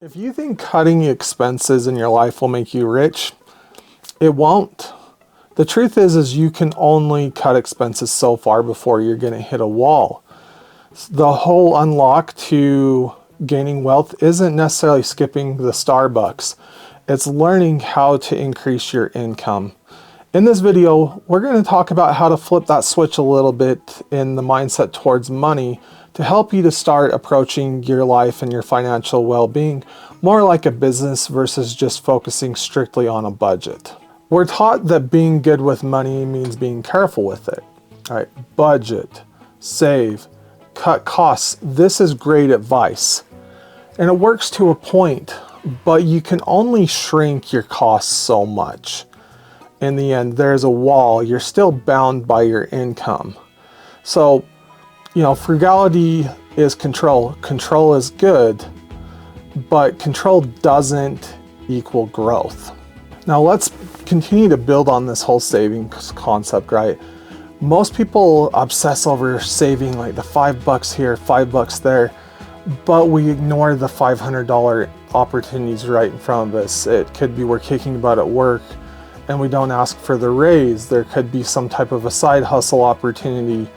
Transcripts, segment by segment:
If you think cutting expenses in your life will make you rich, it won't. The truth is you can only cut expenses so far before you're going to hit a wall. The whole unlock to gaining wealth isn't necessarily skipping the Starbucks. It's learning how to increase your income. In this video, we're going to talk about how to flip that switch a little bit in the mindset towards money to help you to start approaching your life and your financial well-being more like a business versus just focusing strictly on a budget. We're taught that being good with money means being careful with it. All right, budget, save, cut costs. This is great advice. And it works to a point, but you can only shrink your costs so much. In the end, there's a wall. You're still bound by your income. So, frugality is control. Control is good, but control doesn't equal growth. Now let's continue to build on this whole savings concept, right? Most people obsess over saving like the $5 here, $5 there, but we ignore the $500 opportunities right in front of us. It could be we're kicking butt at work and we don't ask for the raise. There could be some type of a side hustle opportunity.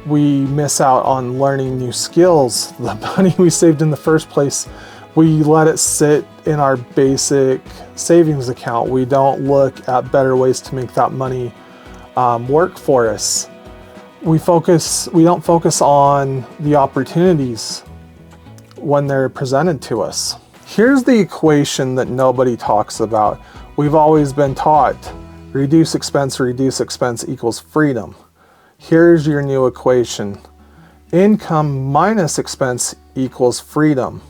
We miss out on learning new skills. The money we saved in the first place, we let it sit in our basic savings account. We don't look at better ways to make that money work for us. We don't focus on the opportunities when they're presented to us. Here's the equation that nobody talks about. We've always been taught reduce expense equals freedom. Here's your new equation. Income minus expense equals freedom.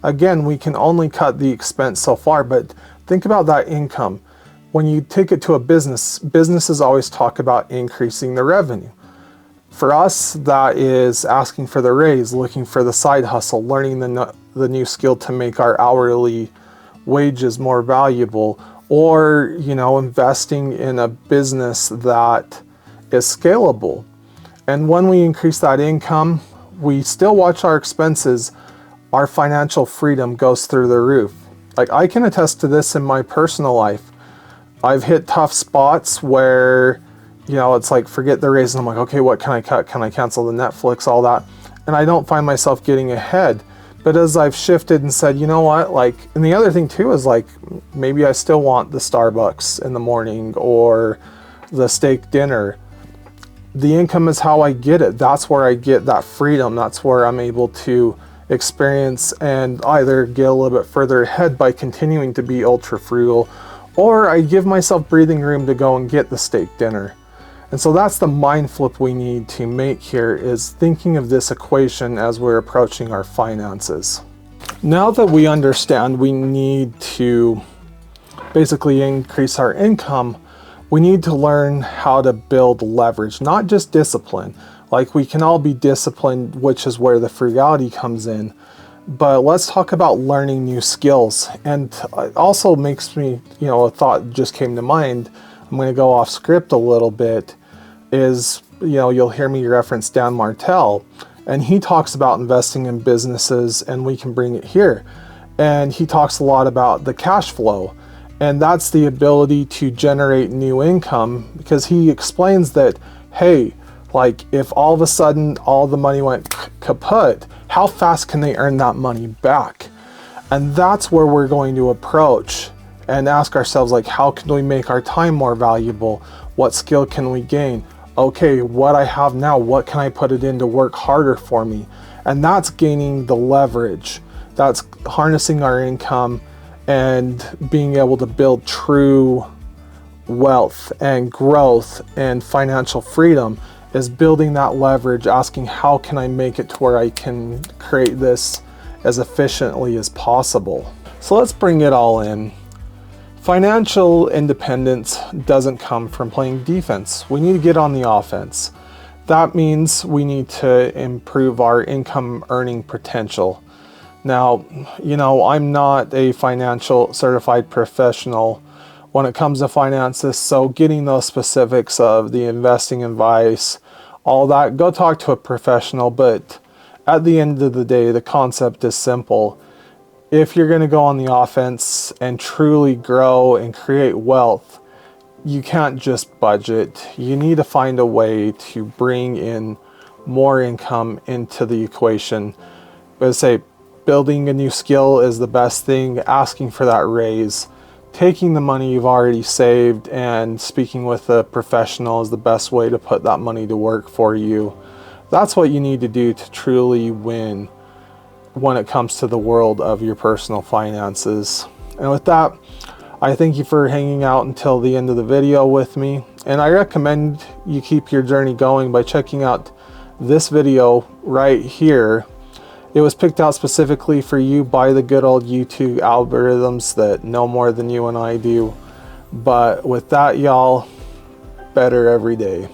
Again, we can only cut the expense so far, but think about that income. When you take it to a business, businesses always talk about increasing the revenue. For us, that is asking for the raise, looking for the side hustle, learning the new skill to make our hourly wages more valuable, or investing in a business that is scalable. And when we increase that income, we still watch our expenses, our financial freedom goes through the roof. Like, I can attest to this in my personal life. I've hit tough spots where, it's like, forget the raise, and I'm like, okay, what can I cut? Can I cancel the Netflix, all that? And I don't find myself getting ahead. But as I've shifted and said, you know what, and the other thing too is maybe I still want the Starbucks in the morning or the steak dinner. The income is how I get it. That's where I get that freedom. That's where I'm able to experience and either get a little bit further ahead by continuing to be ultra frugal, or I give myself breathing room to go and get the steak dinner. And so that's the mind flip we need to make here, is thinking of this equation as we're approaching our finances. Now that we understand we need to basically increase our income, we need to learn how to build leverage, not just discipline. We can all be disciplined, which is where the frugality comes in. But let's talk about learning new skills. And it also makes me, a thought just came to mind. I'm going to go off script a little bit, is, you'll hear me reference Dan Martell, and he talks about investing in businesses, and we can bring it here. And he talks a lot about the cash flow, and that's the ability to generate new income, because he explains that, hey, if all of a sudden all the money went kaput, how fast can they earn that money back? And that's where we're going to approach and ask ourselves, how can we make our time more valuable? What skill can we gain? Okay, what I have now, what can I put it in to work harder for me? And that's gaining the leverage. That's harnessing our income and being able to build true wealth and growth and financial freedom, is building that leverage, asking how can I make it to where I can create this as efficiently as possible. So let's bring it all in. Financial independence doesn't come from playing defense. We need to get on the offense. That means we need to improve our income earning potential. Now, I'm not a financial certified professional when it comes to finances, so getting those specifics of the investing advice, all that, go talk to a professional. But at the end of the day, the concept is simple. if you're going to go on the offense and truly grow and create wealth, you can't just budget. You need to find a way to bring in more income into the equation. But I say building a new skill is the best thing. Asking for that raise, taking the money you've already saved and speaking with a professional is the best way to put that money to work for you. That's what you need to do to truly win when it comes to the world of your personal finances. And with that, I thank you for hanging out until the end of the video with me. And I recommend you keep your journey going by checking out this video right here. It was picked out specifically for you by the good old YouTube algorithms that know more than you and I do. But with that, y'all, better every day.